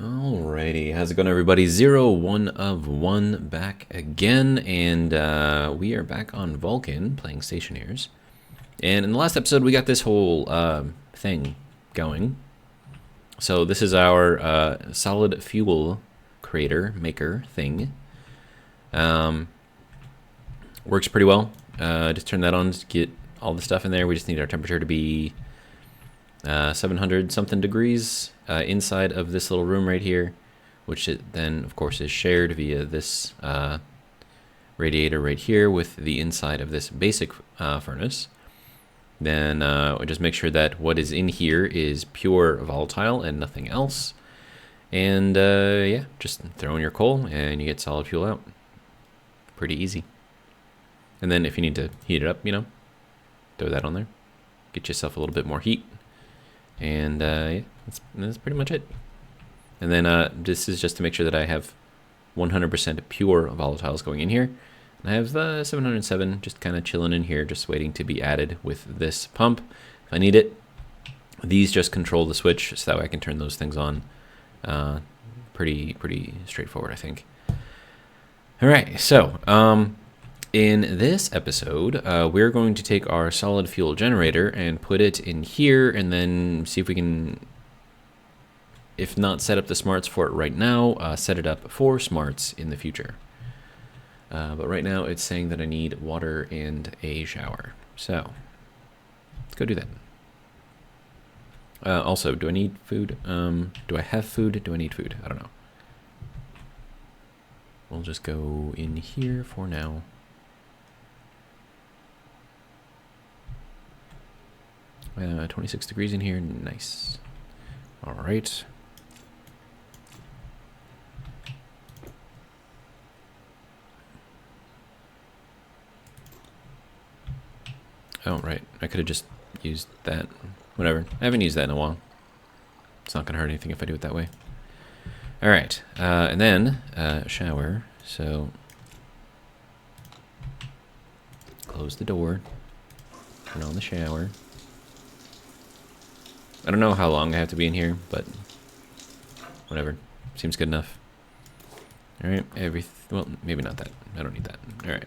Alrighty, how's it going, everybody? 1 of 1 back again, and we are back on Vulcan playing Stationeers. And in the last episode, we got this whole thing going. So this is our solid fuel creator maker thing. Works pretty well. Just turn that on to get all the stuff in there. We just need our temperature to be 700 something degrees inside of this little room right here, which then of course is shared via this radiator right here with the inside of this basic furnace. Then we just make sure that what is in here is pure volatile and nothing else. And yeah, just throw in your coal and you get solid fuel out. Pretty easy. And then if you need to heat it up, throw that on there. Get yourself a little bit more heat. And yeah, that's pretty much it. And then this is just to make sure that I have 100% pure volatiles going in here. And I have 707 just kind of chilling in here, just waiting to be added with this pump if I need it. These just control the switch, so that way I can turn those things on. Pretty straightforward, I think. All right, so in this episode, we're going to take our solid fuel generator and put it in here and then see if we can, if not set up the smarts for it right now, set it up for smarts in the future. But right now it's saying that I need water and a shower. So let's go do that. Also, do I need food? Do I have food? Do I need food? I don't know. We'll just go in here for now. 26 degrees in here, nice. All right. Oh, right, I could have just used that. Whatever, I haven't used that in a while. It's not gonna hurt anything if I do it that way. All right, and then shower, so close the door, turn on the shower. I don't know how long I have to be in here, but whatever. Seems good enough. Alright, well, maybe not that. I don't need that. Alright.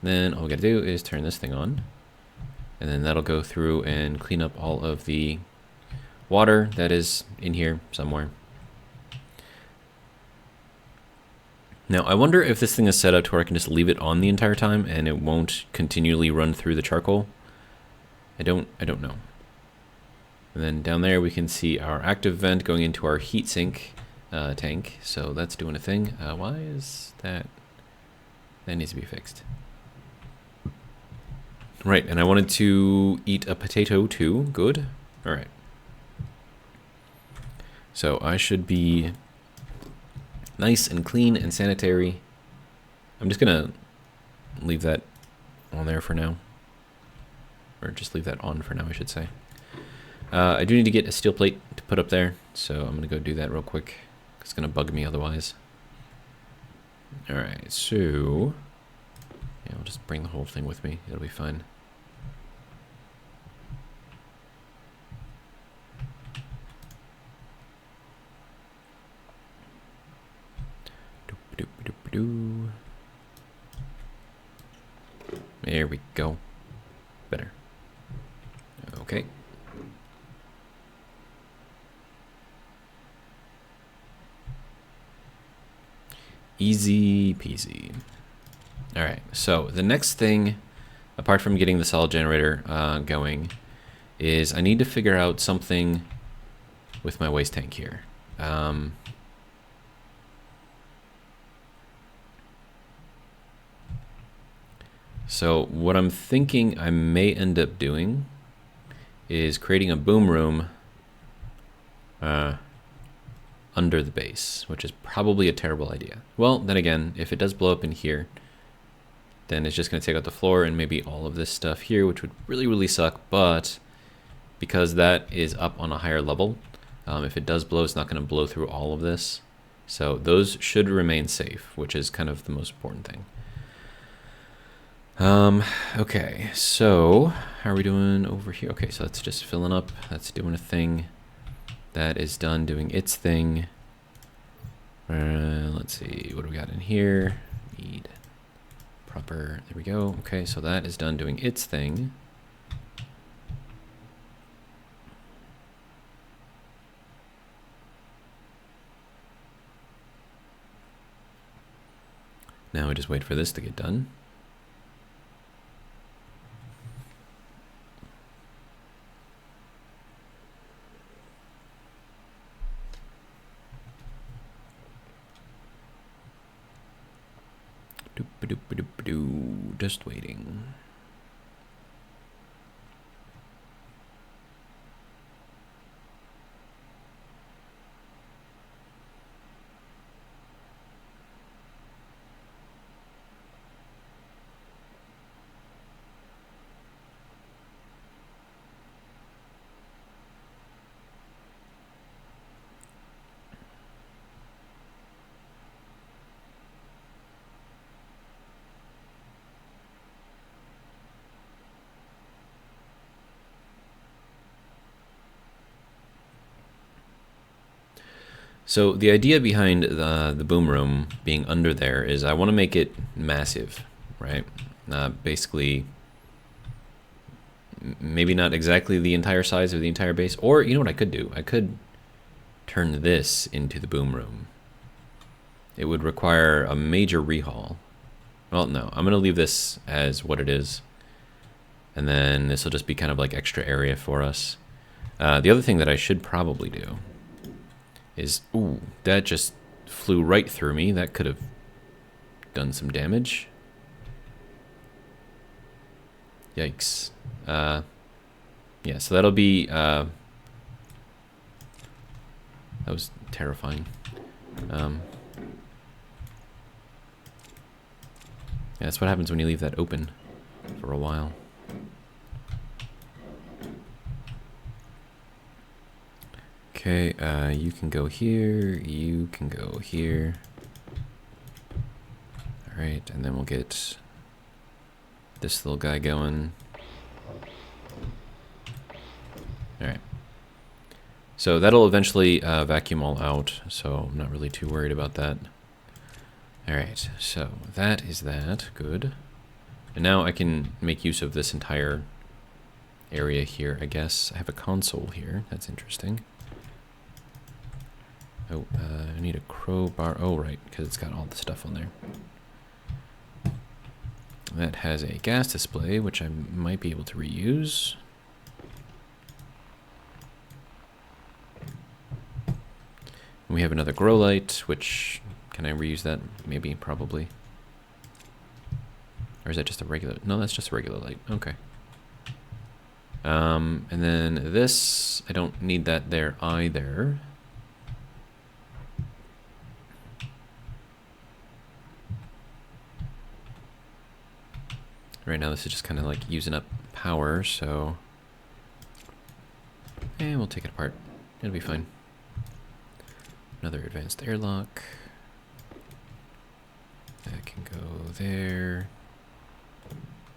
Then all we gotta do is turn this thing on. And then that'll go through and clean up all of the water that is in here somewhere. Now, I wonder if this thing is set up to where I can just leave it on the entire time and it won't continually run through the charcoal. I don't know. And then down there we can see our active vent going into our heatsink tank. So that's doing a thing. Why is that? That needs to be fixed. Right, and I wanted to eat a potato too. Good. All right. So I should be nice and clean and sanitary. I'm just gonna leave that on there for now. Or just leave that on for now, I should say. I do need to get a steel plate to put up there, so I'm going to go do that real quick. It's going to bug me otherwise. Alright, so yeah, I'll just bring the whole thing with me. It'll be fine. There we go. Better. Okay. Easy peasy. All right, so the next thing, apart from getting the solid generator going, is I need to figure out something with my waste tank here. So what I'm thinking I may end up doing is creating a boom room under the base, which is probably a terrible idea. Well, then again, if it does blow up in here, then it's just going to take out the floor and maybe all of this stuff here, which would really suck. But because that is up on a higher level, if it does blow, it's not going to blow through all of this. So those should remain safe, which is kind of the most important thing. Okay, so how are we doing over here? Okay, so that's just filling up. That's doing a thing. That is done doing its thing. Let's see, what do we got in here? Need proper, there we go. Okay, so that is done doing its thing. Now we just wait for this to get done. Doop-a-doop-a-doop-a-doo. Just waiting. So the idea behind the boom room being under there is I want to make it massive, right? Basically, maybe not exactly the entire size of the entire base. Or, you know what I could do? I could turn this into the boom room. It would require a major rehaul. Well, no, I'm going to leave this as what it is. And then this will just be kind of like extra area for us. The other thing that I should probably do is, ooh, that just flew right through me. That could have done some damage. Yikes. Yeah, so that'll be, that was terrifying. Yeah, that's what happens when you leave that open for a while. Okay, you can go here, you can go here. Alright, and then we'll get this little guy going. Alright. So that'll eventually vacuum all out, so I'm not really too worried about that. Alright, so that is that. Good. And now I can make use of this entire area here, I guess. I have a console here. That's interesting. Oh, I need a crowbar. Oh, right, because it's got all the stuff on there. That has a gas display, which I might be able to reuse. And we have another grow light, which, can I reuse that? Maybe, probably. Or is that just a regular? No, that's just a regular light. Okay. And then this, I don't need that there either. Right now this is just kind of like using up power, so... And we'll take it apart. It'll be fine. Another advanced airlock. That can go there.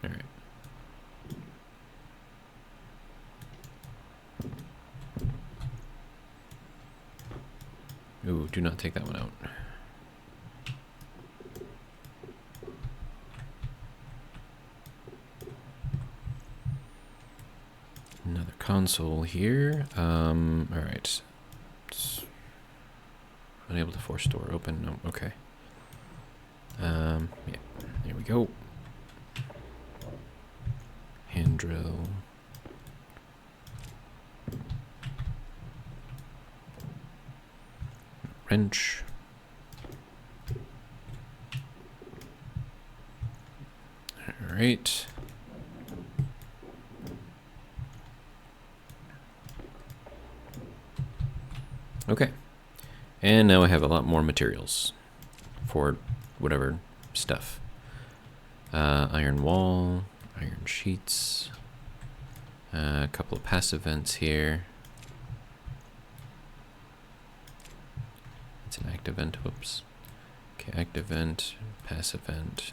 Alright. Ooh, do not take that one out. Another console here. Alright. Unable to force door open. No, okay. Yeah, there we go. Hand drill. Wrench. Alright. Okay. And now I have a lot more materials for whatever stuff. Iron wall, iron sheets, a couple of passive vents here. It's an active vent, whoops. Okay, active vent, passive vent.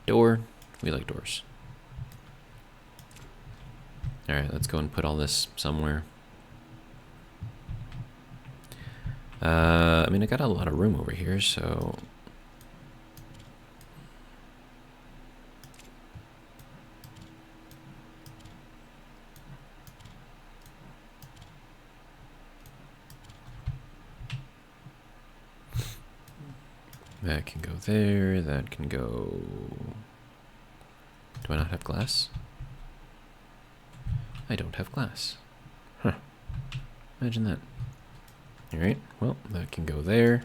Door, we like doors. Alright, let's go and put all this somewhere. I mean, I got a lot of room over here, so... That can go there, that can go... Do I not have glass? I don't have glass. Huh. Imagine that. Alright, well, that can go there.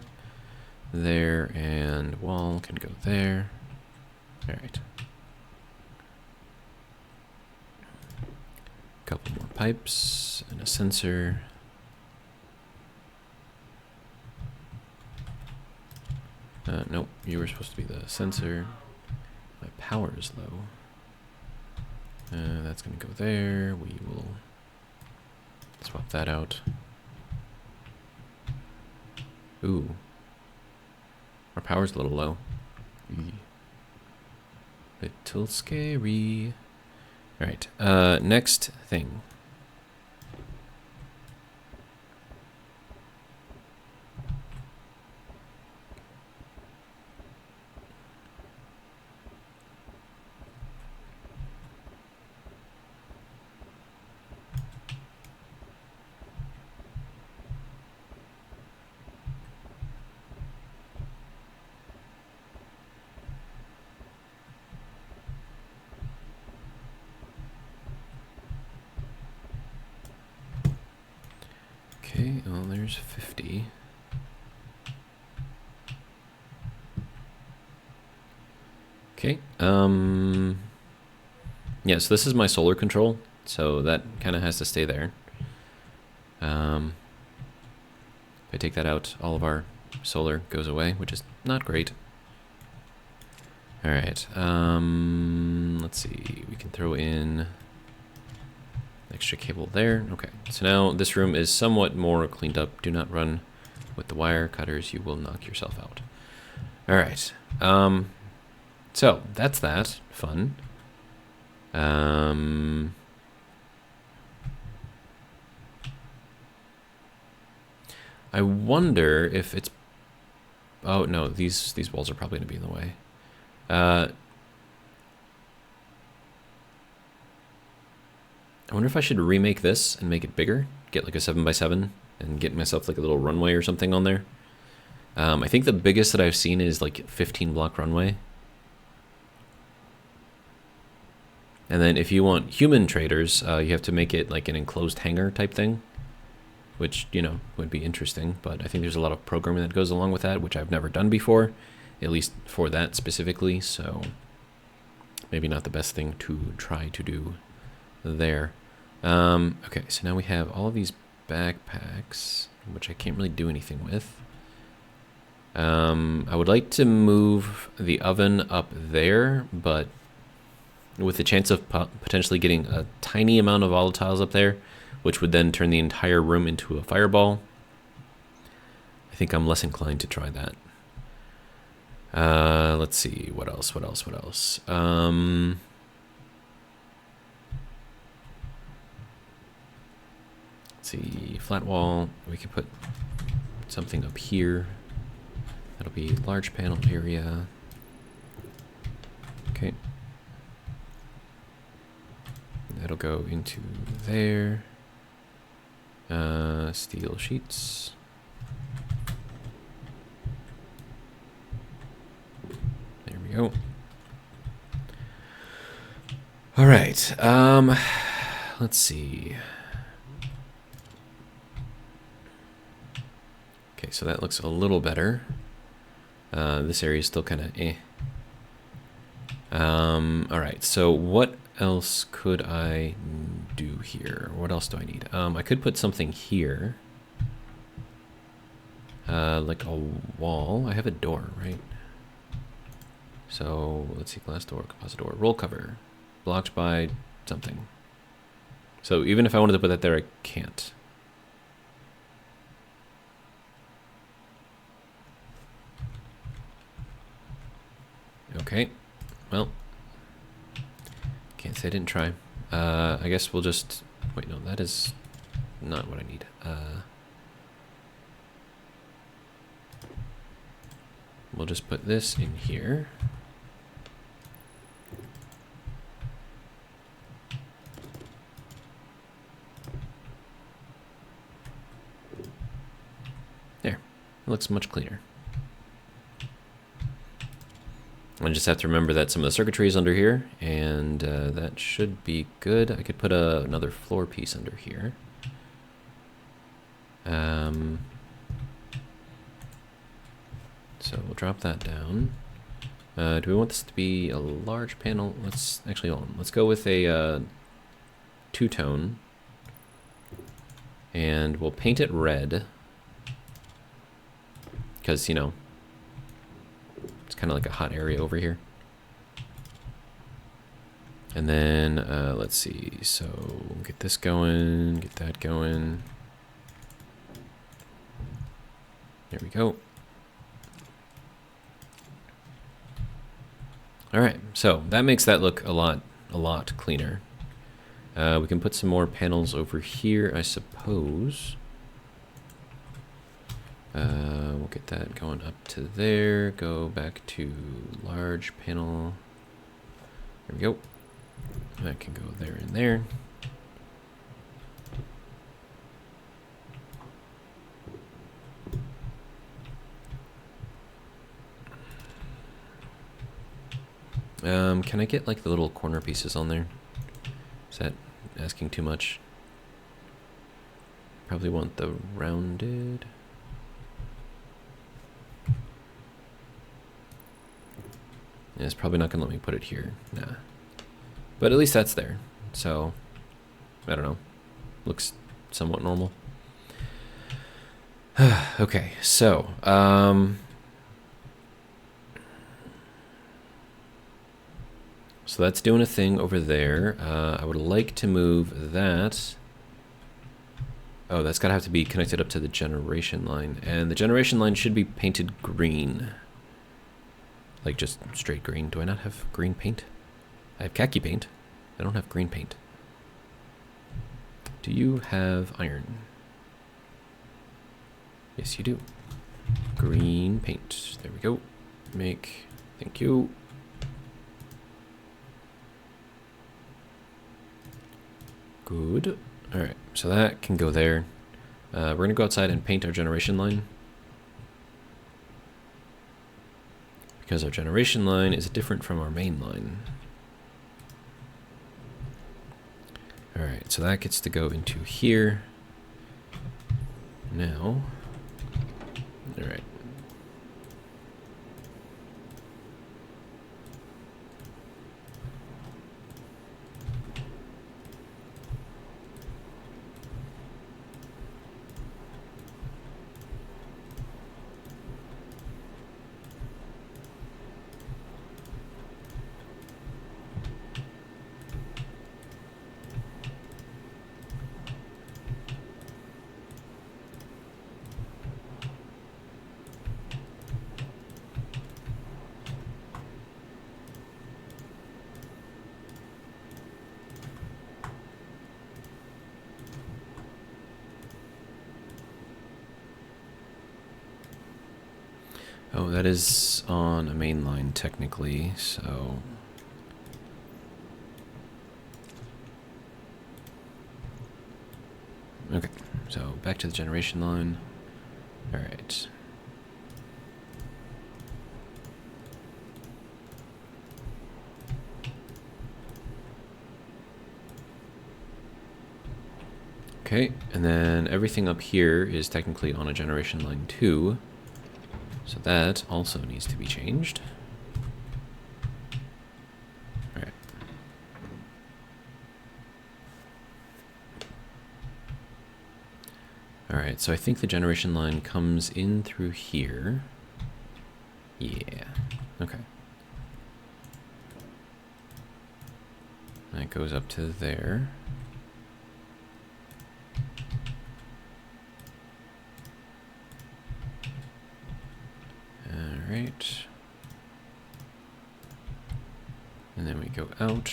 There, and wall can go there. Alright. Couple more pipes, and a sensor. Nope, you were supposed to be the sensor. My power is low. That's gonna go there. We will swap that out. Ooh. Our power's a little low. Little scary. Alright, next thing. Okay, well, there's 50. Okay, yeah, so this is my solar control, so that kind of has to stay there. If I take that out, all of our solar goes away, which is not great. Alright, let's see, we can throw in extra cable there. Okay, so now this room is somewhat more cleaned up. Do not run with the wire cutters, you will knock yourself out. Alright, so that's that. Fun. I wonder if it's... Oh, no, these walls are probably going to be in the way. I wonder if I should remake this and make it bigger. Get like a 7x7 and get myself like a little runway or something on there. I think the biggest that I've seen is like 15 block runway. And then if you want human traders, you have to make it like an enclosed hangar type thing, which, you know, would be interesting. But I think there's a lot of programming that goes along with that, which I've never done before, at least for that specifically. So maybe not the best thing to try to do there. Okay, so now we have all of these backpacks, which I can't really do anything with. I would like to move the oven up there, but with the chance of potentially getting a tiny amount of volatiles up there, which would then turn the entire room into a fireball, I think I'm less inclined to try that. Let's see, what else? Let's see, flat wall, we can put something up here. That'll be large panel area. Okay. That'll go into there. Steel sheets. There we go. All right. Let's see. Okay, so that looks a little better. This area is still kind of eh. All right, so what else could I do here? What else do I need? I could put something here. Like a wall. I have a door, right? So let's see, glass door, composite door, roll cover, blocked by something. So even if I wanted to put that there, I can't. Okay, well, can't say I didn't try. I guess we'll just, wait, no, that is not what I need. we'll just put this in here. There, it looks much cleaner. I just have to remember that some of the circuitry is under here, and that should be good. I could put another floor piece under here. So we'll drop that down. Do we want this to be a large panel? Let's actually hold on. Let's go with a two-tone, and we'll paint it red because, you know, it's kind of like a hot area over here. And then let's see. So get this going, get that going. There we go. All right, so that makes that look a lot cleaner. We can put some more panels over here, I suppose. We'll get that going up to there. Go back to large panel. There we go. That can go there and there. Can I get like the little corner pieces on there? Is that asking too much? Probably want the rounded. Yeah, it's probably not gonna let me put it here. Nah. But at least that's there. So, I don't know. Looks somewhat normal. Okay, so, so that's doing a thing over there. I would like to move that. Oh, that's gotta have to be connected up to the generation line. And the generation line should be painted green. Like just straight green. Do I not have green paint? I have khaki paint. I don't have green paint. Do you have iron? Yes, you do. Green paint. There we go. Make. Thank you. Good. All right, so that can go there. We're gonna go outside and paint our generation line, because our generation line is different from our main line. All right, so that gets to go into here. Now, all right. Oh, that is on a main line technically, so. Okay, so back to the generation line. All right. Okay, and then everything up here is technically on a generation line 2. So that also needs to be changed. All right. All right, so I think the generation line comes in through here. Yeah, okay. And it goes up to there. Right. And then we go out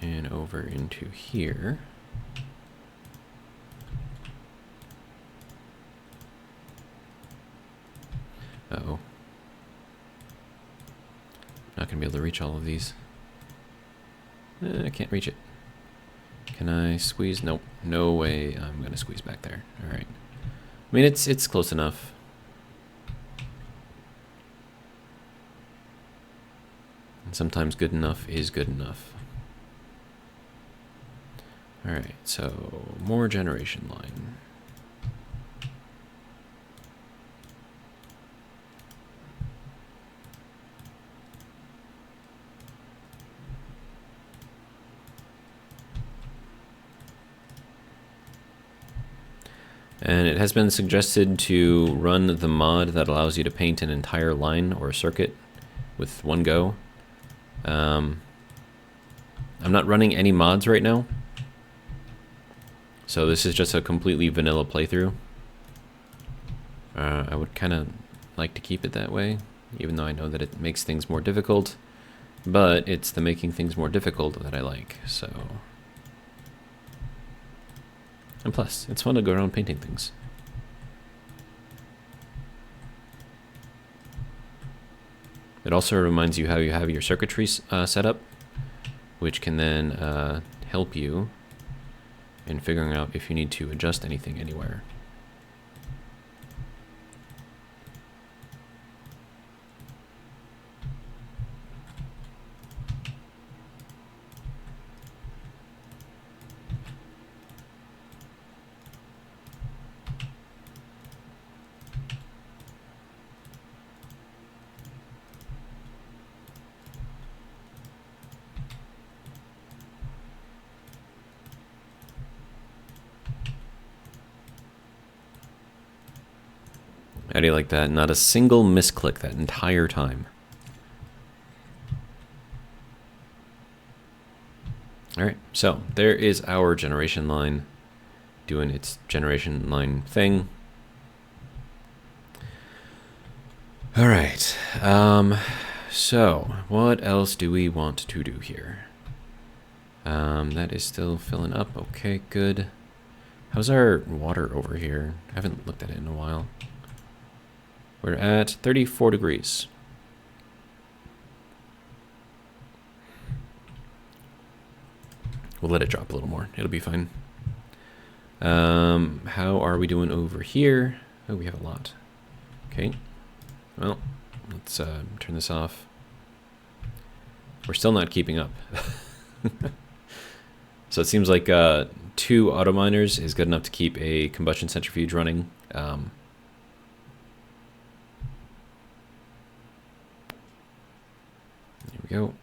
and over into here. Uh-oh. not going to be able to reach all of these. I can't reach it. Can I squeeze? Nope. No way I'm going to squeeze back there. All right. I mean, it's close enough. And sometimes good enough is good enough. All right, so more generation line. And it has been suggested to run the mod that allows you to paint an entire line or circuit with one go. I'm not running any mods right now, so this is just a completely vanilla playthrough. I would kind of like to keep it that way, even though I know that it makes things more difficult, but it's the making things more difficult that I like, so... And plus, it's fun to go around painting things. It also reminds you how you have your circuitry set up, which can then help you in figuring out if you need to adjust anything anywhere. How do you like that? Not a single misclick that entire time. Alright, so there is our generation line doing its generation line thing. Alright, so what else do we want to do here? That is still filling up. Okay, good. How's our water over here? I haven't looked at it in a while. We're at 34 degrees. We'll let it drop a little more. It'll be fine. How are we doing over here? Oh, we have a lot. Okay. Well, let's turn this off. We're still not keeping up. So it seems like 2 auto miners is good enough to keep a combustion centrifuge running. Here we go.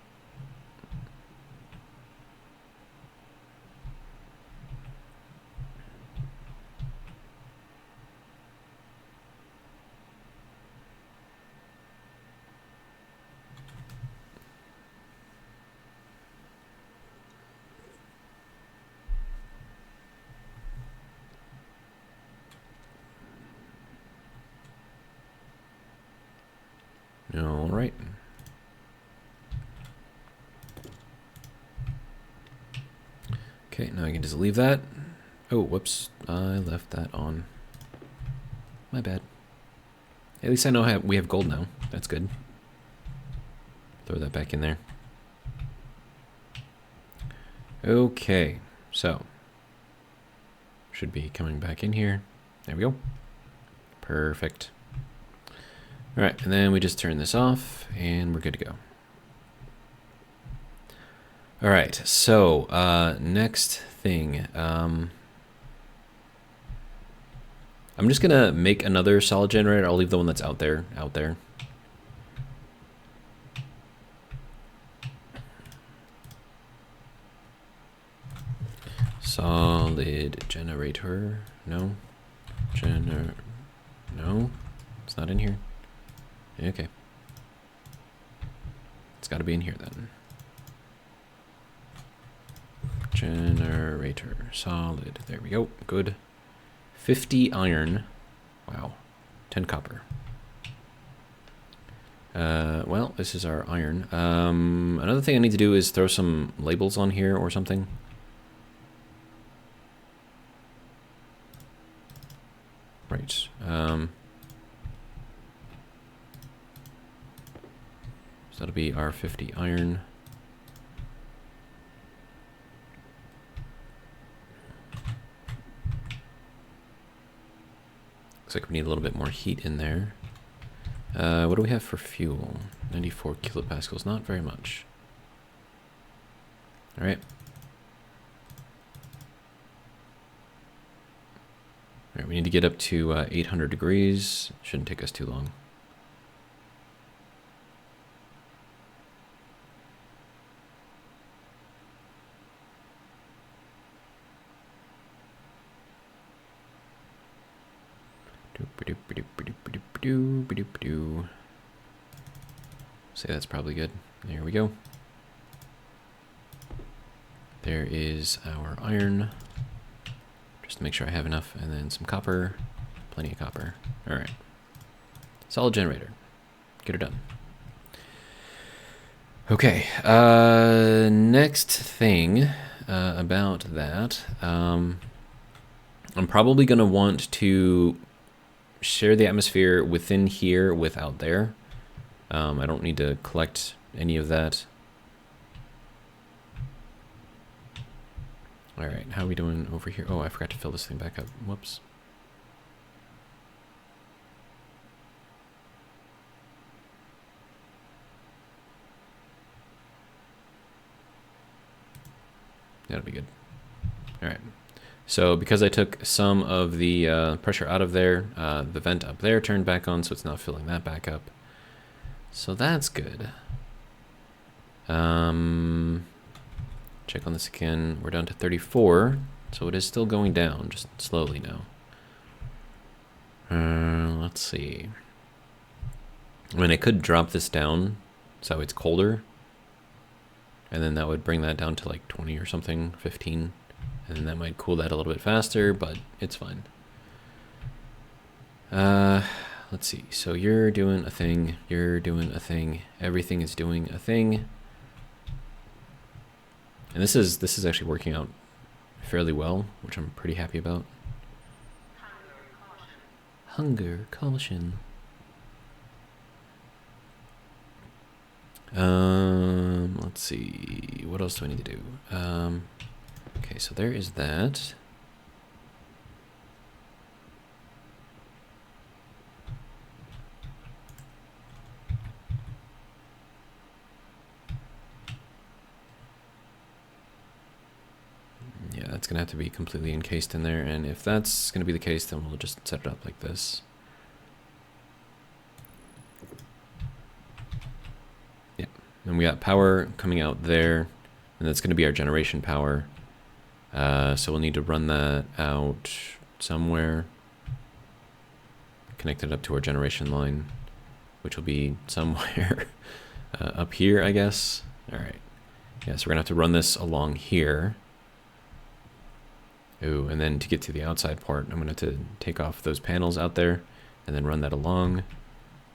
All right. Okay, now I can just leave that. Oh, whoops. I left that on. My bad. At least I know we have gold now. That's good. Throw that back in there. Okay, so. Should be coming back in here. There we go. Perfect. All right, and then we just turn this off, and we're good to go. All right, so next thing. I'm just gonna make another solid generator. I'll leave the one that's out there. Solid generator. No. No. It's not in here. Okay. It's got to be in here then. Generator. Solid. There we go. Good. 50 iron. Wow. 10 copper. Well, this is our iron. Another thing I need to do is throw some labels on here or something. Right. So that'll be our 50 iron. Looks like we need a little bit more heat in there. What do we have for fuel? 94 kilopascals, not very much. All right. All right, we need to get up to 800 degrees. Shouldn't take us too long. Say that's probably good. There we go. There is our iron. Just to make sure I have enough, and then some copper. Plenty of copper. All right. Solid generator. Get her done. Okay. Next thing about that, I'm probably going to want to share the atmosphere within here with out there. I don't need to collect any of that. All right, how are we doing over here? Oh, I forgot to fill this thing back up. Whoops. That'll be good. All right. So because I took some of the pressure out of there, the vent up there turned back on, so it's not filling that back up. So that's good. Check on this again. We're down to 34, so it is still going down, just slowly now. Let's see. I mean, I could drop this down so it's colder, and then that would bring that down to like 20 or something, 15. And then that might cool that a little bit faster, but it's fine. Let's see. So you're doing a thing. You're doing a thing. Everything is doing a thing. And this is actually working out fairly well, which I'm pretty happy about. Hunger caution. Let's see. What else do I need to do? Okay, so there is that. Yeah, that's gonna have to be completely encased in there, and if that's gonna be the case, then we'll just set it up like this. Yeah, and we got power coming out there, and that's gonna be our generation power. So we'll need to run that out somewhere. Connect it up to our generation line, which will be somewhere up here, I guess. All right. Yeah, so we're gonna have to run this along here. Ooh, and then to get to the outside part, I'm gonna have to take off those panels out there and then run that along.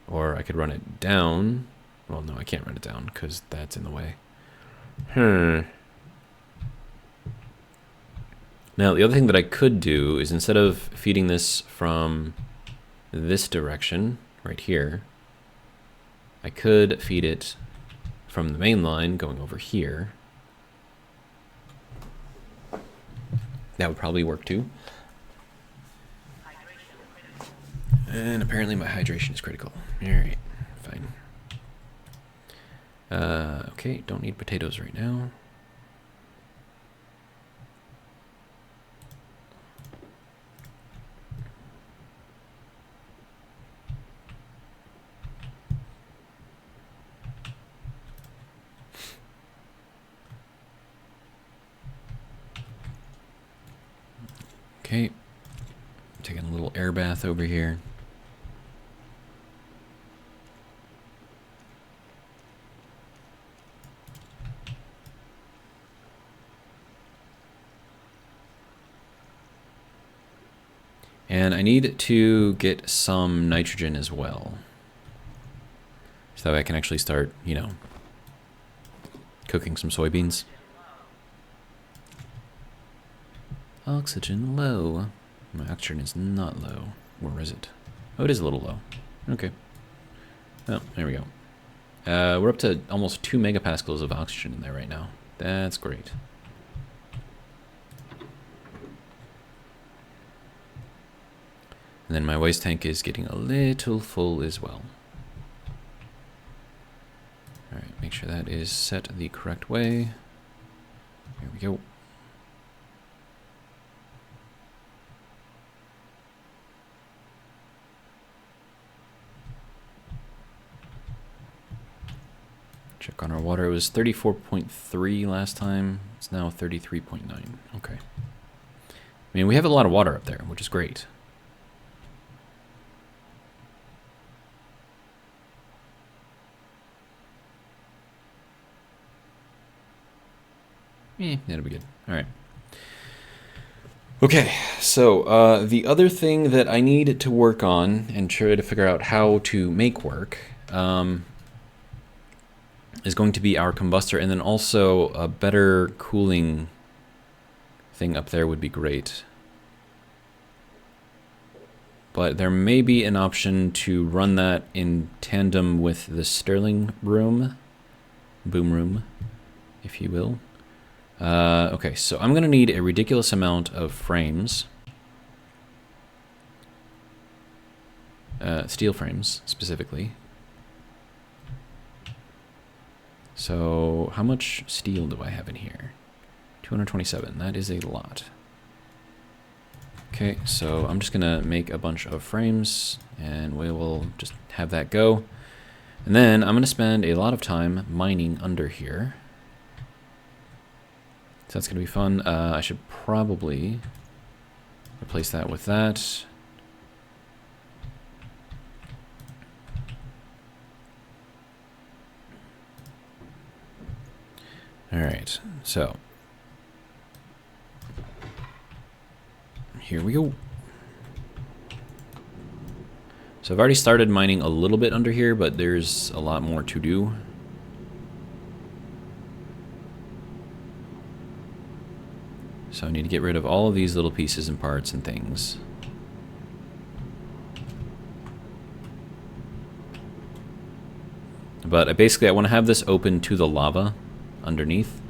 Or I could run it down. Well, no, I can't run it down because that's in the way. Now, the other thing that I could do is instead of feeding this from this direction, right here, I could feed it from the main line going over here. That would probably work too. And apparently my hydration is critical. All right, fine. Okay, don't need potatoes right now. Okay, taking a little air bath over here. And I need to get some nitrogen as well. So that way I can actually start, you know, cooking some soybeans. Oxygen low. My oxygen is not low. Where is it? Oh, it is a little low. Okay. Oh, there we go. We're up to almost 2 megapascals of oxygen in there right now. That's great. And then my waste tank is getting a little full as well. Alright, make sure that is set the correct way. Here we go. Check on our water. It was 34.3 last time. It's now 33.9. Okay. I mean, we have a lot of water up there, which is great. That'll be good. All right. Okay, so the other thing that I need to work on and try to figure out how to make work is going to be our combustor, and then also a better cooling thing up there would be great. But there may be an option to run that in tandem with the Stirling room, boom room, if you will. Okay, so I'm going to need a ridiculous amount of frames. Steel frames, specifically. So, how much steel do I have in here? 227. That is a lot. Okay, so I'm just going to make a bunch of frames, and we will just have that go. And then I'm going to spend a lot of time mining under here. So that's going to be fun. I should probably replace that with that. All right, so here we go. So I've already started mining a little bit under here, but there's a lot more to do. So I need to get rid of all of these little pieces and parts and things. But basically I want to have this open to the lava underneath.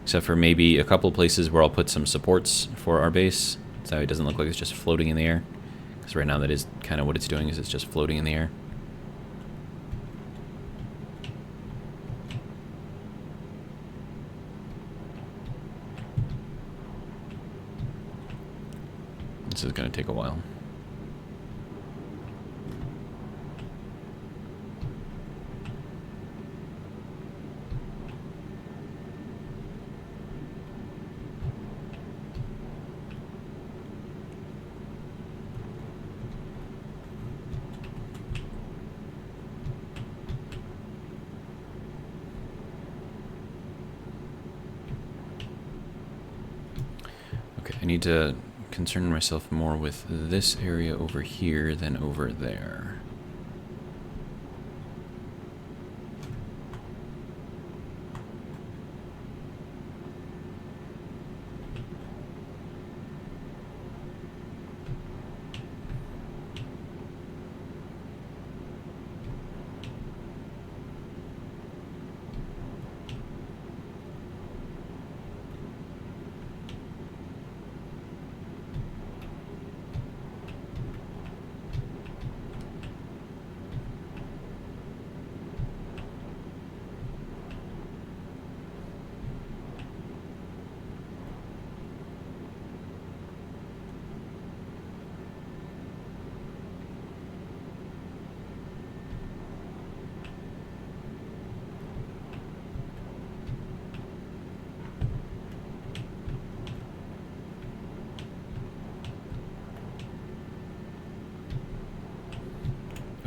Except for maybe a couple places where I'll put some supports for our base. So it doesn't look like it's just floating in the air. Because right now that is kind of what it's doing, is it's just floating in the air. This is going to take a while. Okay, I need to concern myself more with this area over here than over there.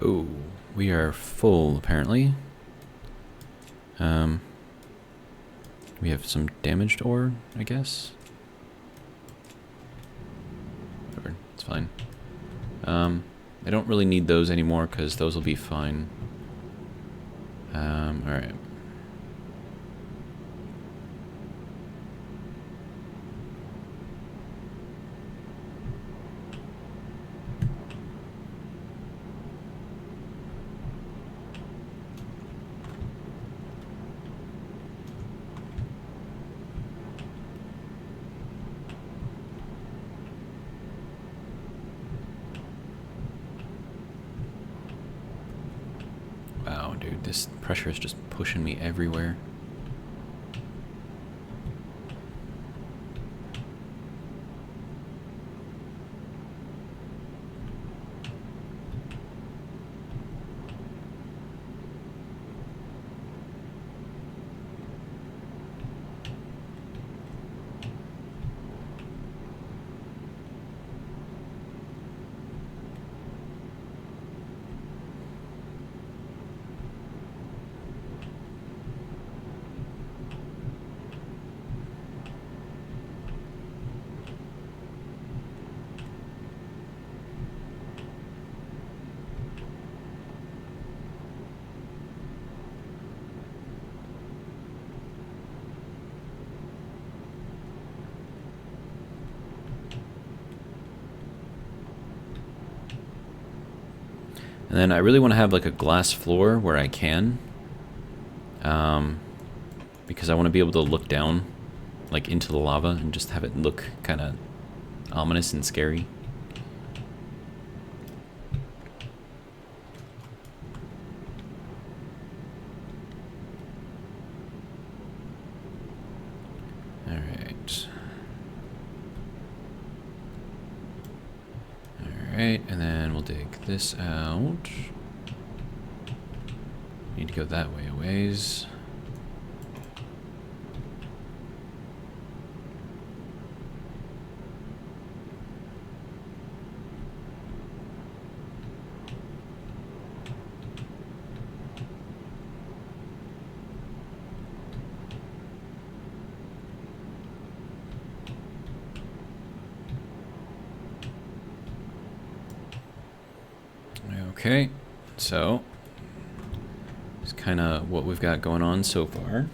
Oh, we are full, apparently. We have some damaged ore, I guess. Whatever, it's fine. I don't really need those anymore, because those will be fine. Alright. dude, this pressure is just pushing me everywhere. And then I really want to have like a glass floor where I can, because I want to be able to look down like into the lava and just have it look kind of ominous and scary. Alright, and then we'll dig this out. Need to go that way a ways. Okay, so it's kind of what we've got going on so far.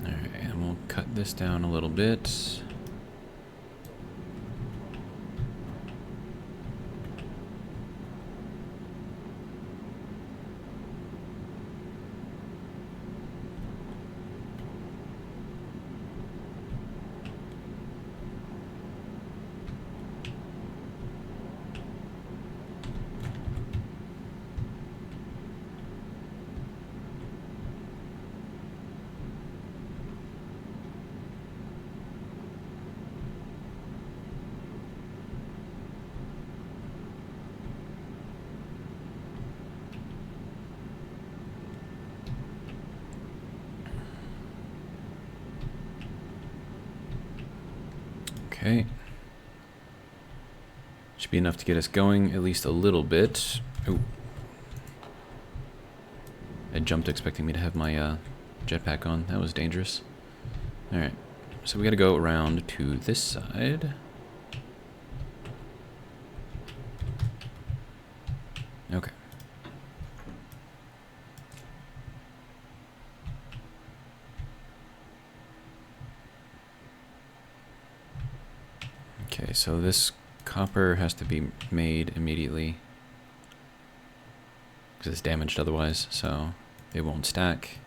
All right, and we'll cut this down a little bit. Okay. Should be enough to get us going at least a little bit. Ooh. I jumped expecting me to have my jetpack on. That was dangerous. Alright. So we gotta go around to this side. Okay. Okay, so this copper has to be made immediately because it's damaged otherwise, so it won't stack.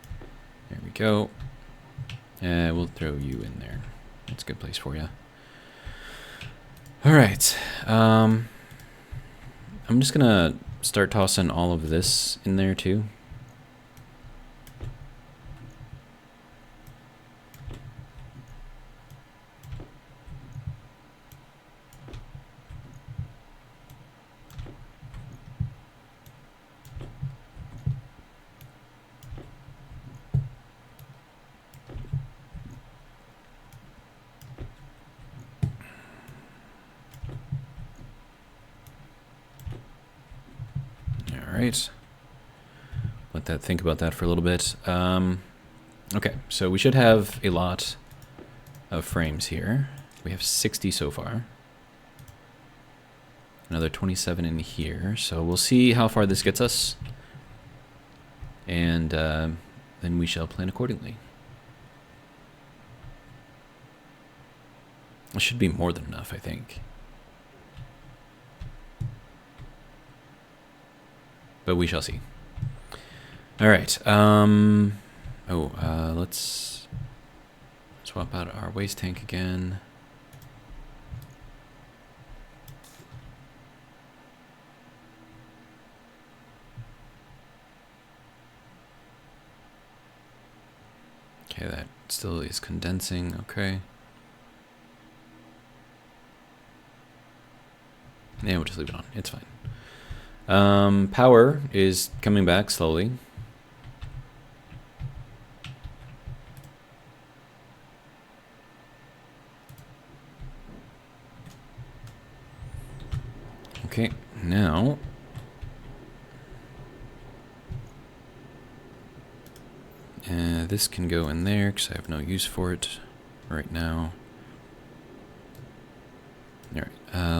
There we go. And we'll throw you in there. That's a good place for you. All right. I'm just gonna start tossing all of this in there too. Alright. Let that think about that for a little bit. Okay, so we should have a lot of frames here. We have 60 so far. Another 27 in here. So we'll see how far this gets us. And then we shall plan accordingly. It should be more than enough, I think. But we shall see. All right. Let's swap out our waste tank again. Okay, that still is condensing, okay. Yeah, we'll just leave it on, it's fine. Power is coming back slowly. Okay, now this can go in there because I have no use for it right now. Alright,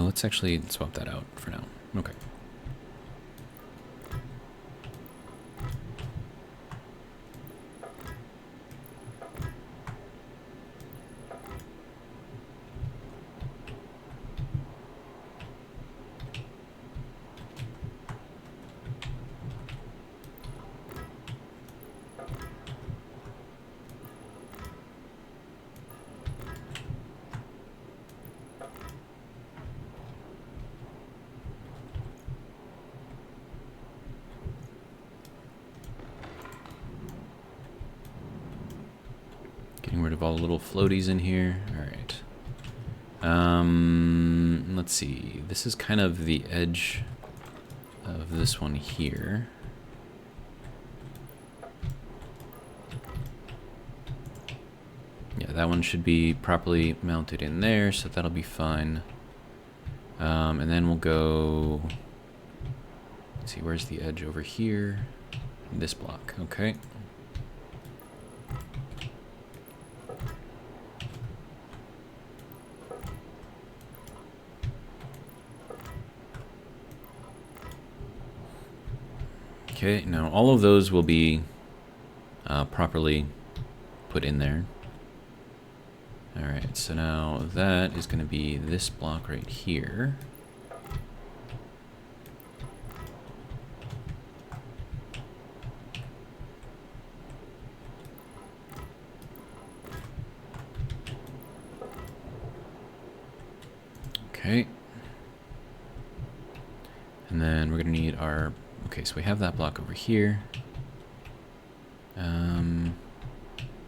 let's actually swap that out for now. Okay. Getting rid of all the little floaties in here. Alright. Let's see. This is kind of the edge of this one here. Yeah, that one should be properly mounted in there, so that'll be fine. And then we'll go... Let's see, where's the edge over here? This block, okay. Okay, now all of those will be properly put in there. Alright, so now that is going to be this block right here. Okay. And then we're going to need our... Okay, so we have that block over here.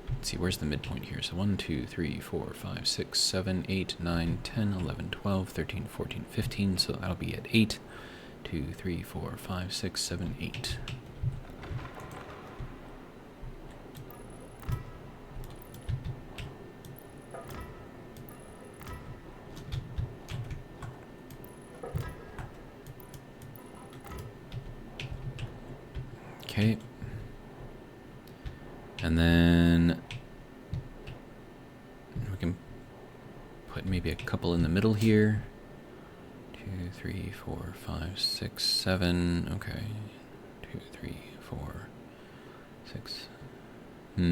Let's see, where's the midpoint here? So 1, 2, 3, 4, 5, 6, 7, 8, 9, 10, 11, 12, 13, 14, 15. So that'll be at 8. 2, 3, 4, 5, 6, 7, 8. Okay. And then we can put maybe a couple in the middle here. 2, 3, 4, 5, 6, 7. Okay. 2, 3, 4, 6. Or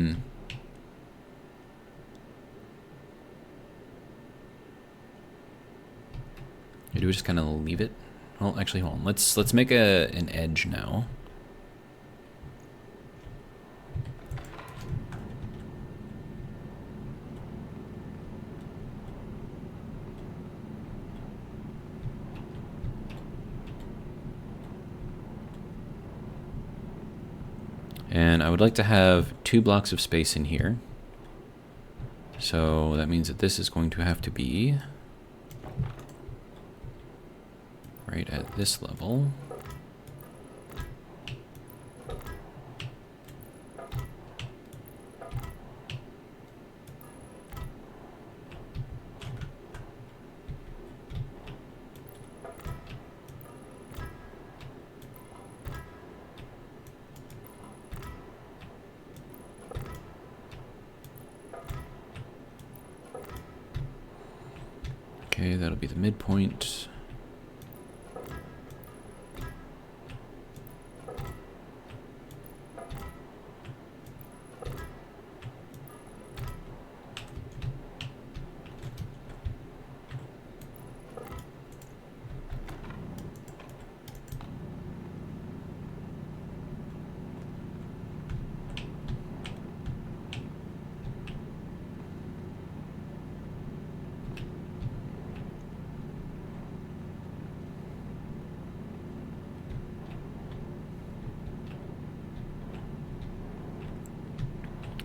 do we just kind of leave it? Well, actually, hold on. Let's make an edge now. And I would like to have 2 blocks of space in here. So that means that this is going to have to be right at this level. Okay, that'll be the midpoint.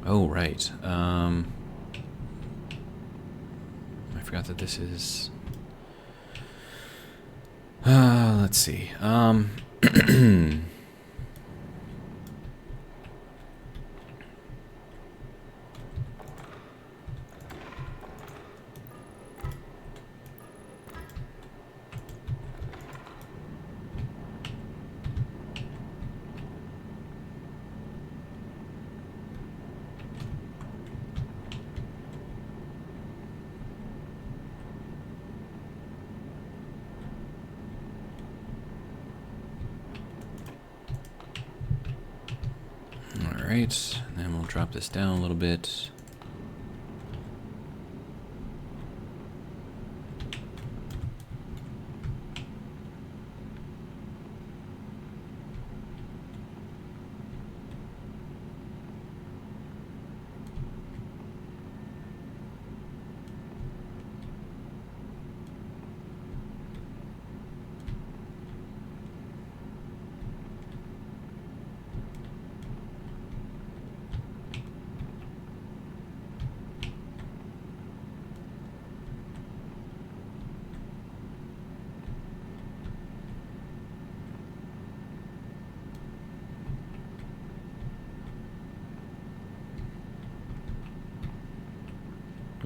Oh, right. I forgot that this is... let's see. Alright, and then we'll drop this down a little bit.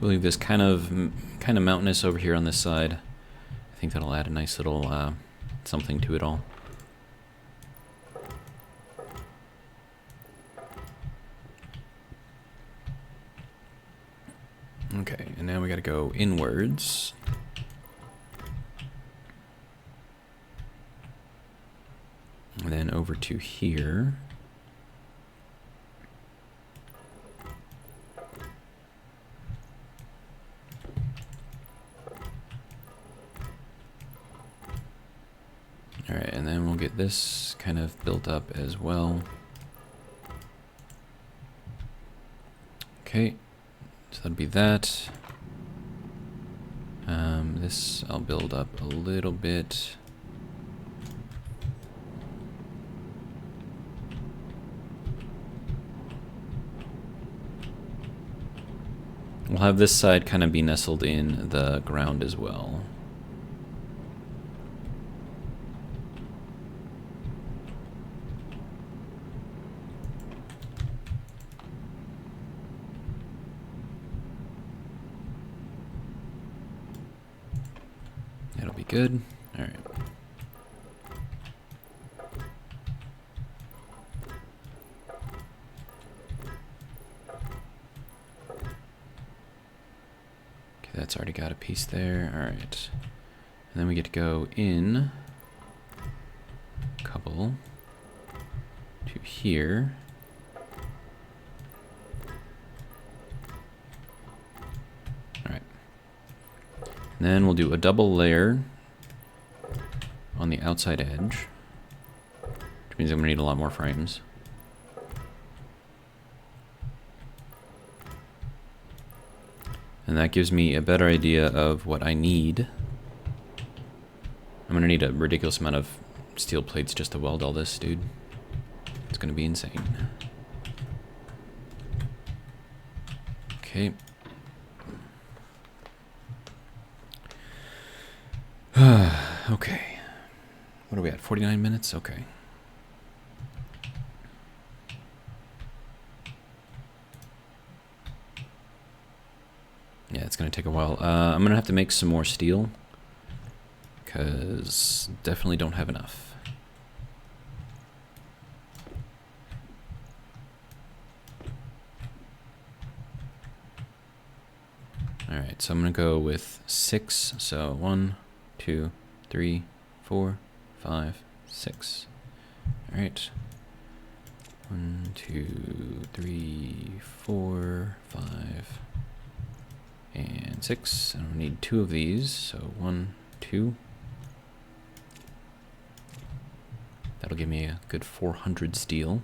We'll leave this kind of mountainous over here on this side. I think that'll add a nice little something to it all. Okay, and now we gotta go inwards. And then over to here. Alright, and then we'll get this kind of built up as well. Okay, so that'd be that. This I'll build up a little bit. We'll have this side kind of be nestled in the ground as well. That'll be good. All right. Okay, that's already got a piece there. All right. And then we get to go in a couple to here. And then we'll do a double layer on the outside edge, which means I'm gonna need a lot more frames. And that gives me a better idea of what I need. I'm gonna need a ridiculous amount of steel plates just to weld all this, dude. It's gonna be insane. Okay. Okay. What are we at? 49 minutes? Okay. Yeah, it's going to take a while. I'm going to have to make some more steel, because definitely don't have enough. Alright, so I'm going to go with 6. So 1, 2, 3, 4, 5, 6. Alright. 1, 2, 3, 4, 5, and 6. And I'll need 2 of these. So 1, 2. That'll give me a good 400 steel.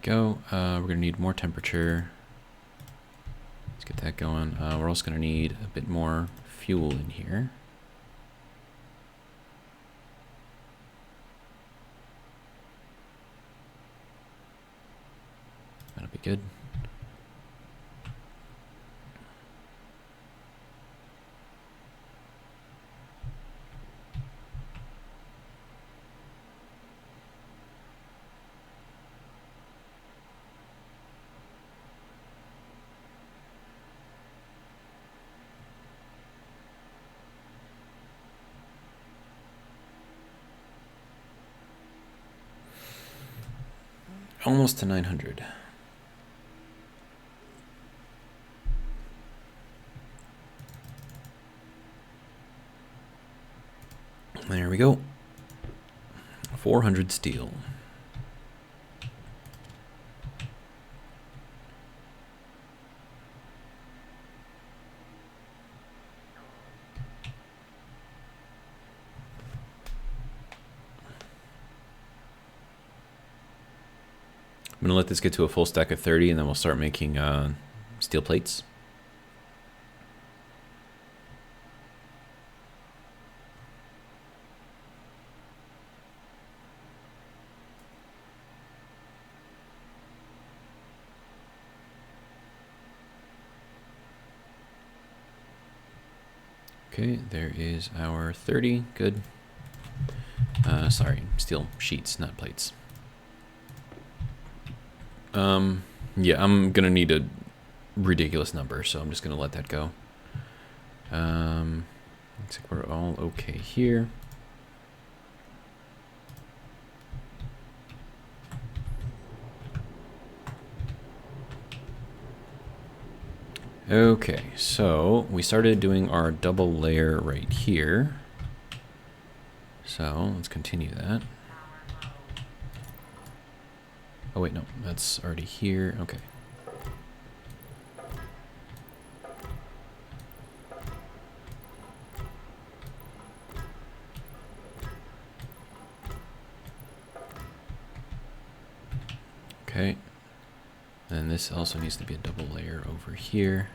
go. We're gonna need more temperature. Let's get that going. We're also gonna need a bit more fuel in here. That'll be good. Almost to 900. There we go. 400 steel. I'm gonna let this get to a full stack of 30 and then we'll start making steel plates. Okay, there is our 30, good. Sorry, steel sheets, not plates. Yeah, I'm gonna need a ridiculous number, so I'm just gonna let that go. Looks like we're all okay here. Okay, so we started doing our double layer right here. So let's continue that. Oh wait, no, that's already here. Okay. Okay. And this also needs to be a double layer over here.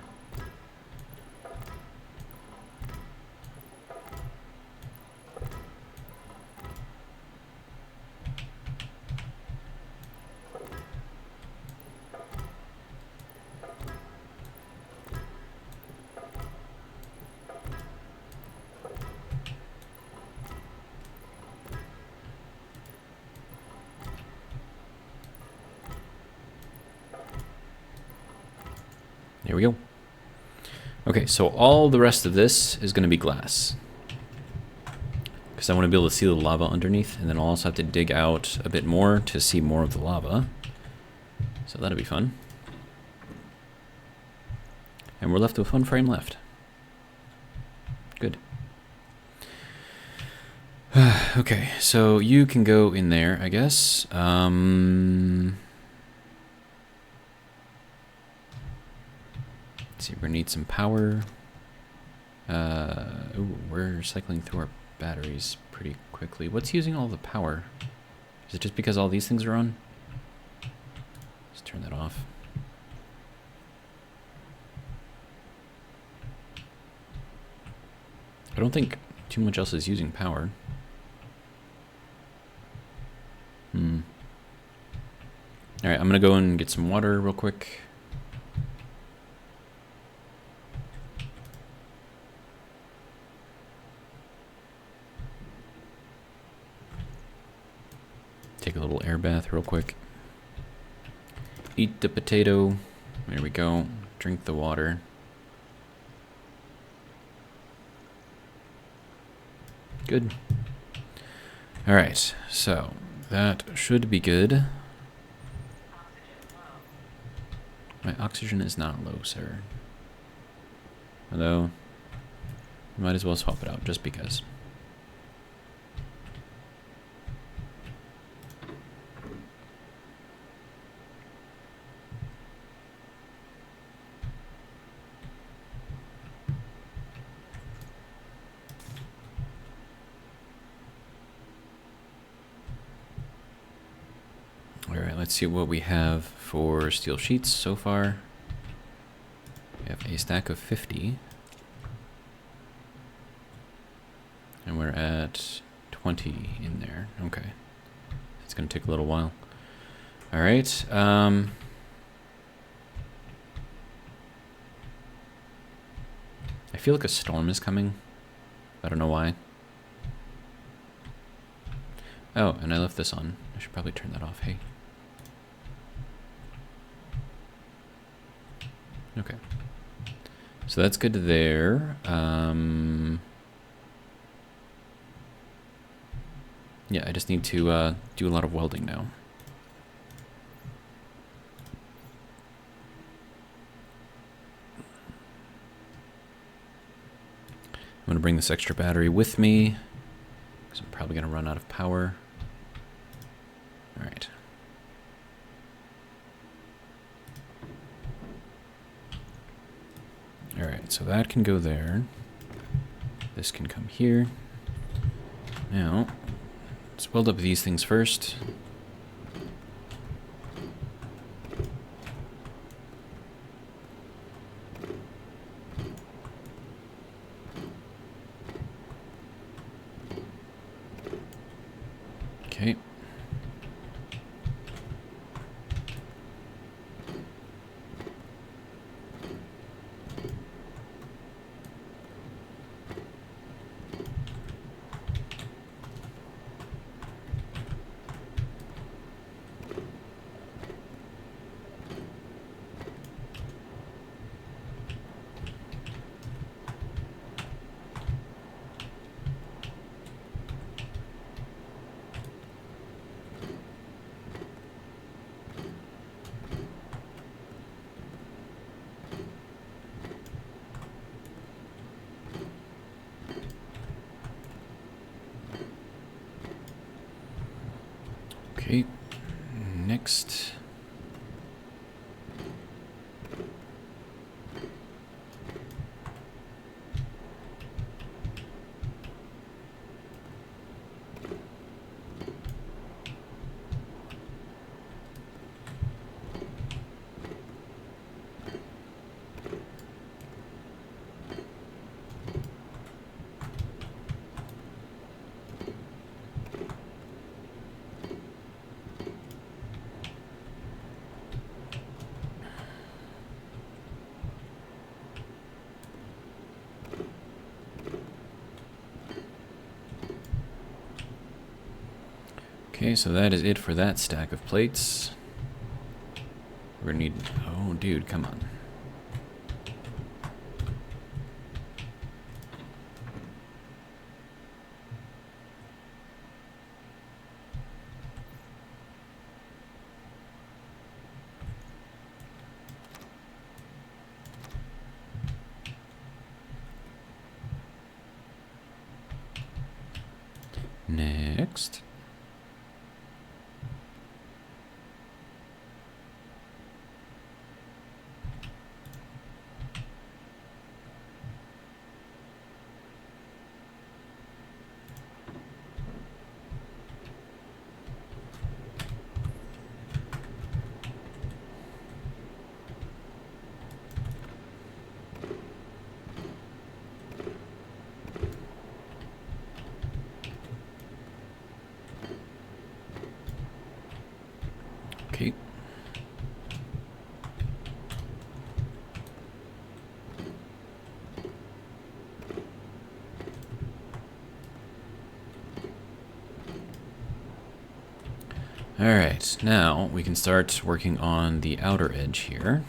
There we go. Okay, so all the rest of this is going to be glass. Because I want to be able to see the lava underneath, and then I'll also have to dig out a bit more to see more of the lava. So that'll be fun. And we're left with one frame left. Good. Okay, so you can go in there, I guess. Let's see, we're gonna need some power. Ooh, we're cycling through our batteries pretty quickly. What's using all the power? Is it just because all these things are on? Let's turn that off. I don't think too much else is using power. Alright, I'm gonna go and get some water real quick. Take a little air bath real quick. Eat the potato. There we go. Drink the water. Good. Alright, so that should be good. My oxygen is not low, sir. Although, might as well swap it out just because. let's see what we have for steel sheets so far. We have a stack of 50. And we're at 20 in there. Okay. It's going to take a little while. All right. I feel like a storm is coming. I don't know why. Oh, and I left this on. I should probably turn that off. Hey. Okay. So that's good there. Yeah, I just need to do a lot of welding now. I'm going to bring this extra battery with me, because I'm probably going to run out of power. All right. All right, so that can go there. This can come here. Now, let's weld up these things first. Okay. Okay, next. Okay, so that is it for that stack of plates. We're gonna need, oh dude, come on. Next. Okay. All right, now we can start working on the outer edge here.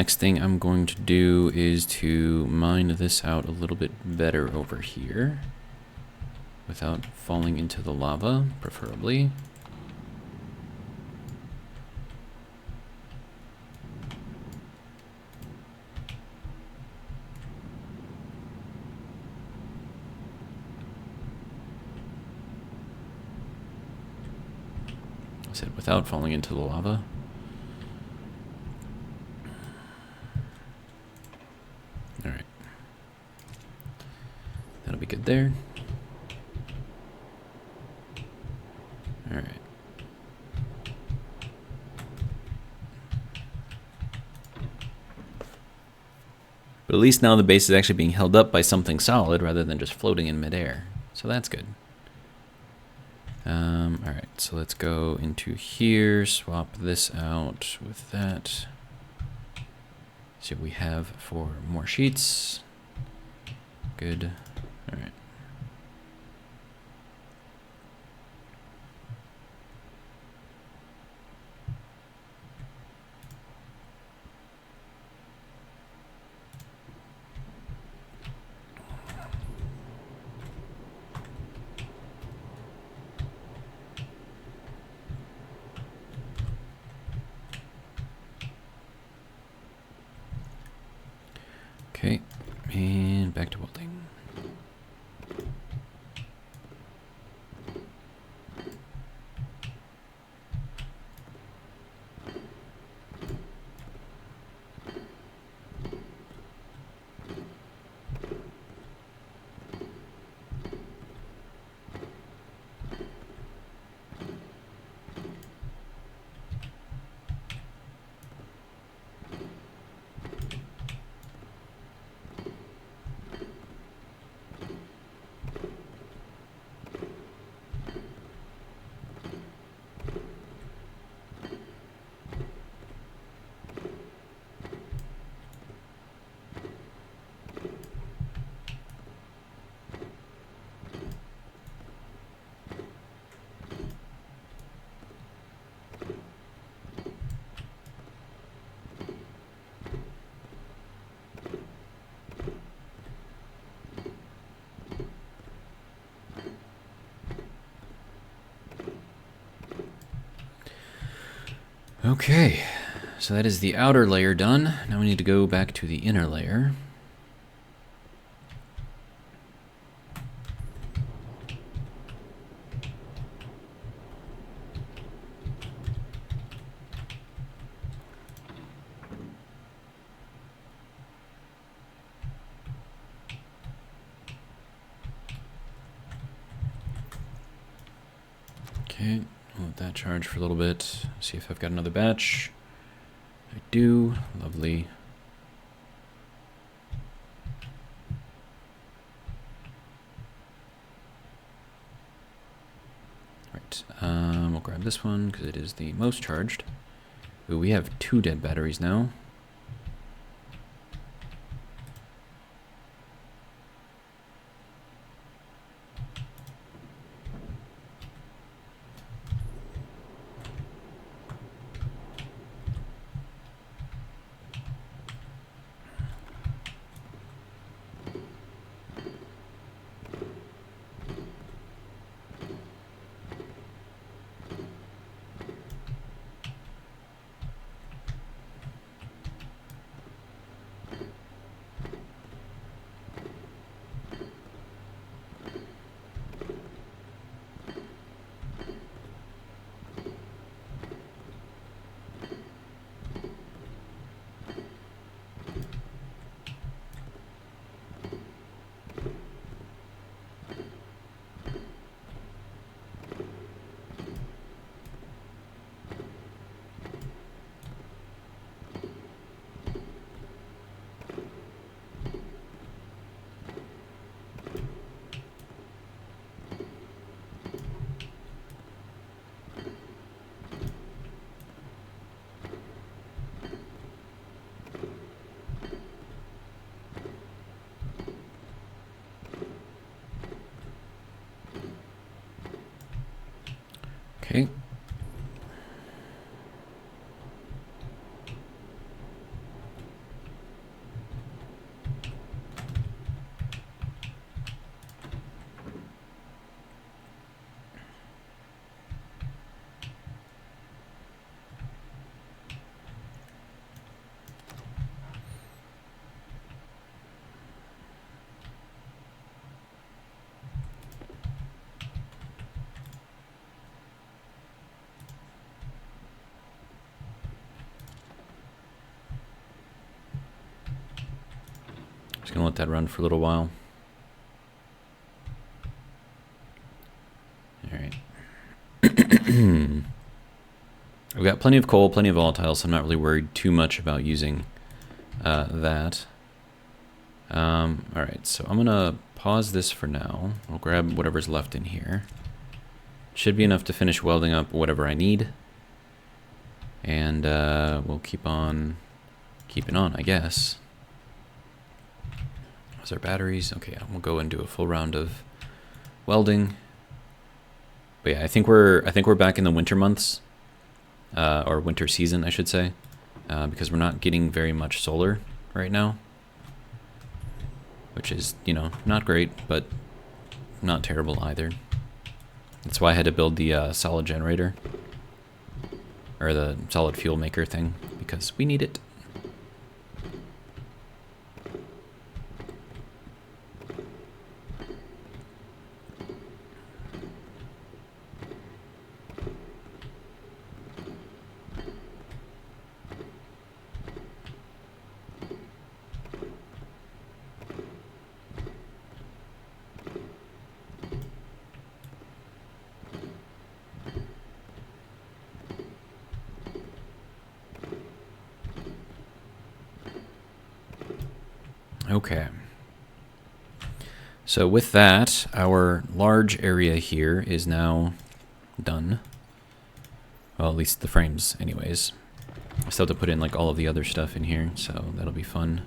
Next thing I'm going to do is to mine this out a little bit better over here without falling into the lava, preferably. I said without falling into the lava. Alright. That'll be good there. Alright. But at least now the base is actually being held up by something solid rather than just floating in midair. So that's good. Alright, so let's go into here, swap this out with that. See what we have for more sheets. Good. Alright. Okay, and back to welding. Okay, so that is the outer layer done. Now we need to go back to the inner layer. Okay, I'll let that charge for a little bit. See if I've got another batch. I do. Lovely. Right, we'll grab this one because it is the most charged. Ooh, we have 2 dead batteries now. Just gonna let that run for a little while. Alright. I've got plenty of coal, plenty of volatile, so I'm not really worried too much about using that. Alright, so I'm gonna pause this for now. I'll grab whatever's left in here. Should be enough to finish welding up whatever I need. And we'll keep on keeping on, I guess. Those are batteries. Okay, we'll go and do a full round of welding. But yeah, I think we're back in the winter months, or winter season, I should say, because we're not getting very much solar right now, which is, you know, not great, but not terrible either. That's why I had to build the solid generator, or the solid fuel maker thing, because we need it. Okay. So with that, our large area here is now done. Well, at least the frames anyways. I still have to put in like all of the other stuff in here, so that'll be fun.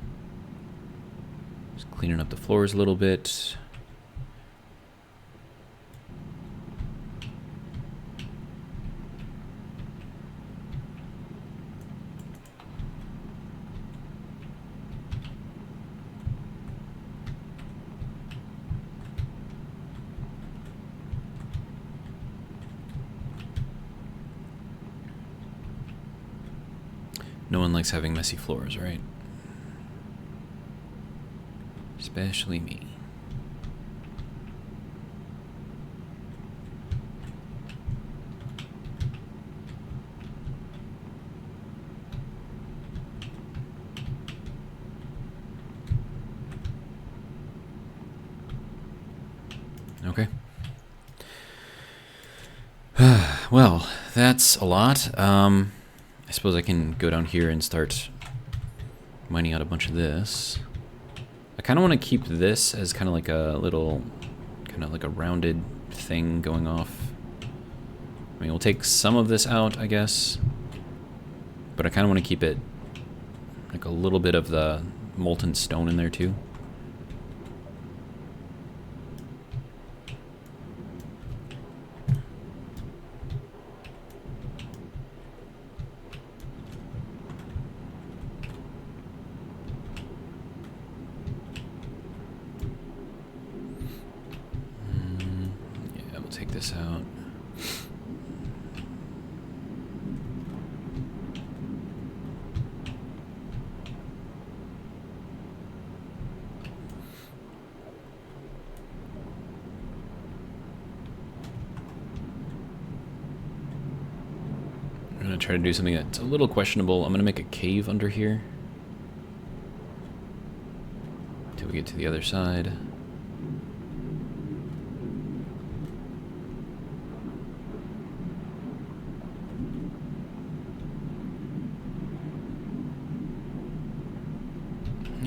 Just cleaning up the floors a little bit. No one likes having messy floors, right? Especially me. Okay. Well, that's a lot. I suppose I can go down here and start mining out a bunch of this. I kind of want to keep this as kind of like a little, kind of like a rounded thing going off. I mean, we'll take some of this out, I guess. But I kind of want to keep it like a little bit of the molten stone in there too. Take this out. I'm gonna try to do something that's a little questionable. I'm gonna make a cave under here until we get to the other side.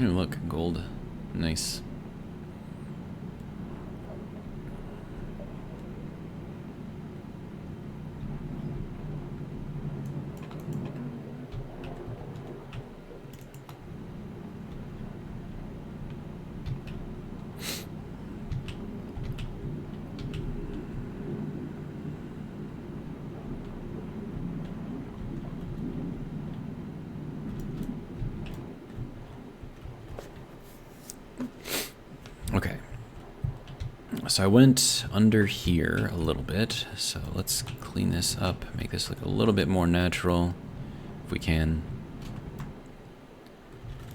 Oh, look, gold. Nice. Okay. So I went under here a little bit, so let's clean this up, make this look a little bit more natural, if we can.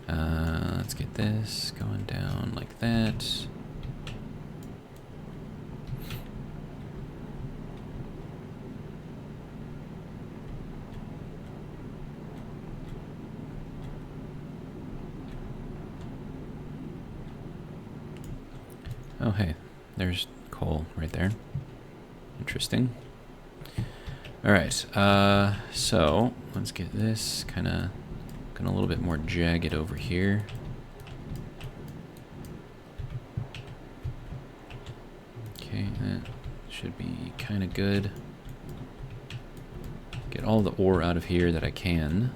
Let's get this going down like that. Oh, hey, there's coal right there. Interesting. All right, so let's get this kind of a little bit more jagged over here. Okay, that should be kind of good. Get all the ore out of here that I can.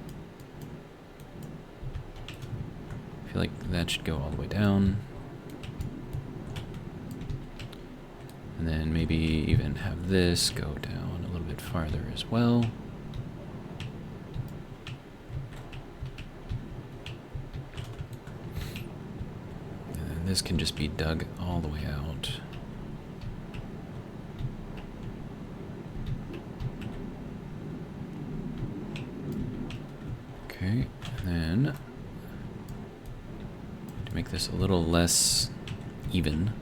I feel like that should go all the way down. And then maybe even have this go down a little bit farther as well. And then this can just be dug all the way out. Okay, and then to make this a little less even.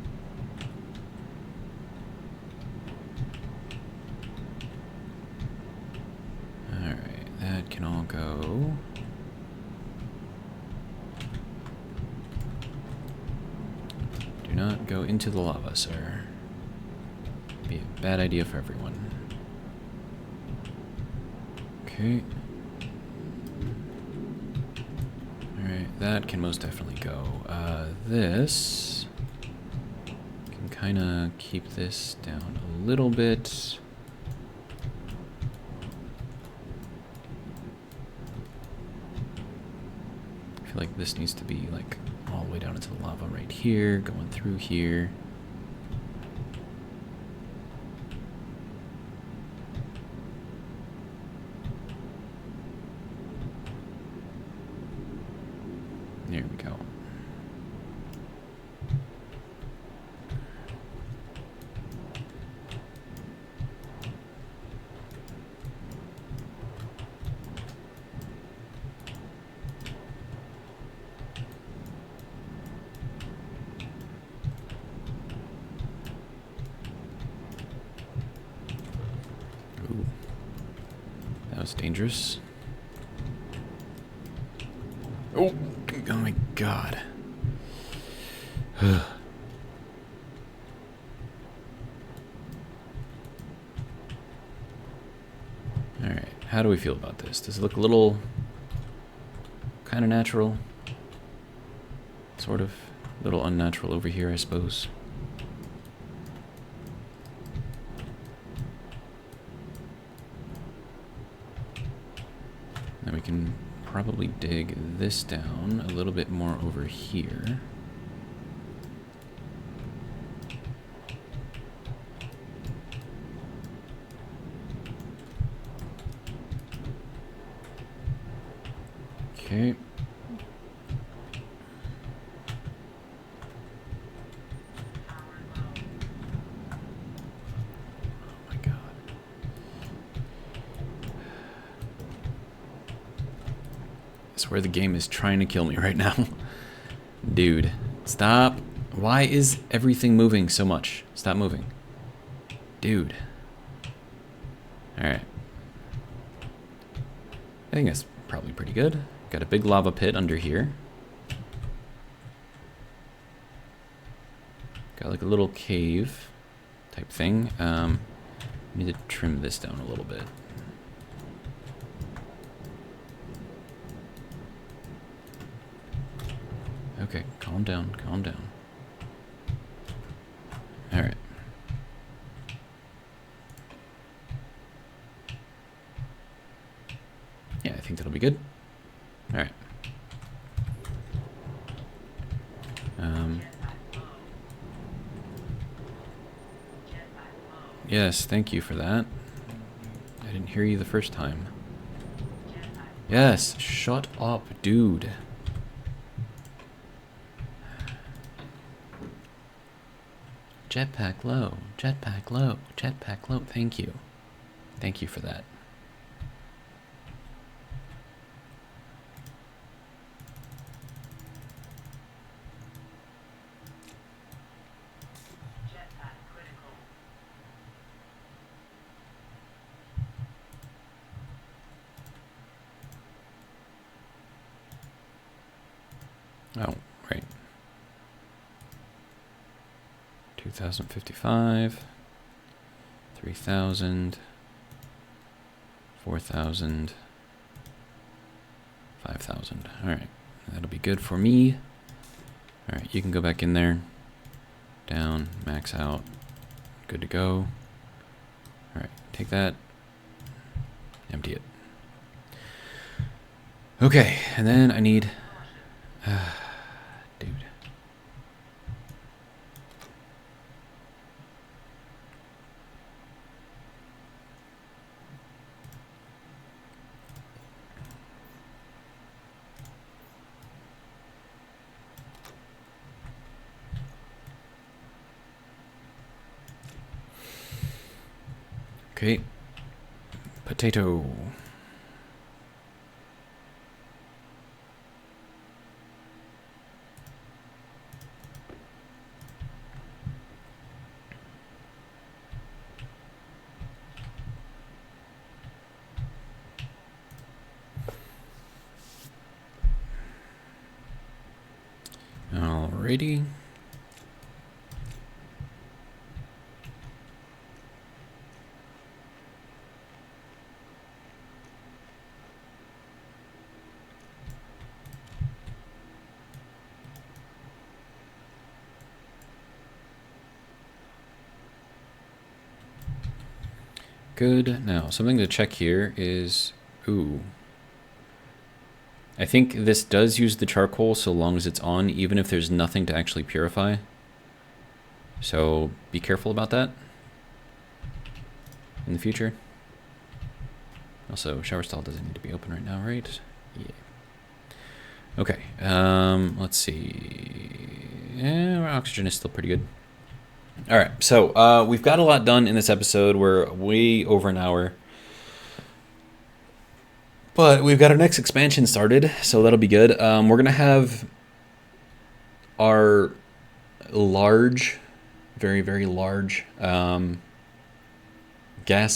Alright, that can all go. Do not go into the lava, sir. Be a bad idea for everyone. Okay. Alright, that can most definitely go. This can kind of keep this down a little bit. I feel like this needs to be like all the way down into the lava right here, going through here. There we go. Ooh. That was dangerous. Oh, oh my god. Alright, how do we feel about this? Does it look a little kind of natural? Sort of. A little unnatural over here, I suppose. Then we can probably dig this down a little bit more over here. Okay. Oh my god. I swear the game is trying to kill me right now. Dude, stop. Why is everything moving so much? Stop moving. Dude. Alright. I think that's probably pretty good. Got a big lava pit under here. Got like a little cave type thing. Need to trim this down a little bit. Okay, calm down, calm down. Alright. Yeah, I think that'll be good. Alright. Yes, thank you for that. I didn't hear you the first time. Yes, shut up, dude. Jetpack low, jetpack low, jetpack low. Thank you. Thank you for that. Oh, right. 2,055, 3,000, 4,000, 5,000. All right, that'll be good for me. All right, you can go back in there. Down, max out, good to go. All right, take that, empty it. Okay, and then I need, dude. Okay, potato. Alrighty. Good. Now, something to check here is, ooh. I think this does use the charcoal so long as it's on, even if there's nothing to actually purify. So be careful about that in the future. Also, shower stall doesn't need to be open right now, right? Yeah. Okay, let's see. Yeah, our oxygen is still pretty good. All right, so we've got a lot done in this episode. We're way over an hour. But we've got our next expansion started, so that'll be good. We're going to have our large, very, very large gas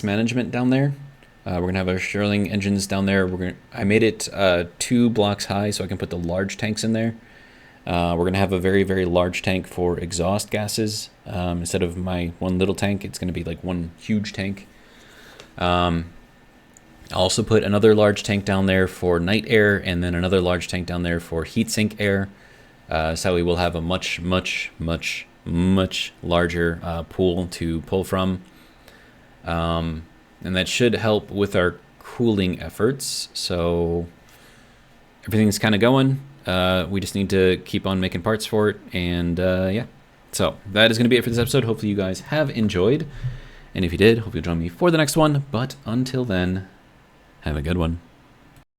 management down there. We're going to have our Stirling engines down there. I made it 2 blocks high so I can put the large tanks in there. We're going to have a very, very large tank for exhaust gases. Instead of my one little tank, it's going to be like one huge tank. I'll also put another large tank down there for night air and then another large tank down there for heatsink air. So we will have a much, much, much, much larger pool to pull from. And that should help with our cooling efforts. So everything's kind of going. We just need to keep on making parts for it. And yeah, so that is going to be it for this episode. Hopefully you guys have enjoyed. And if you did, hope you'll join me for the next one. But until then, have a good one.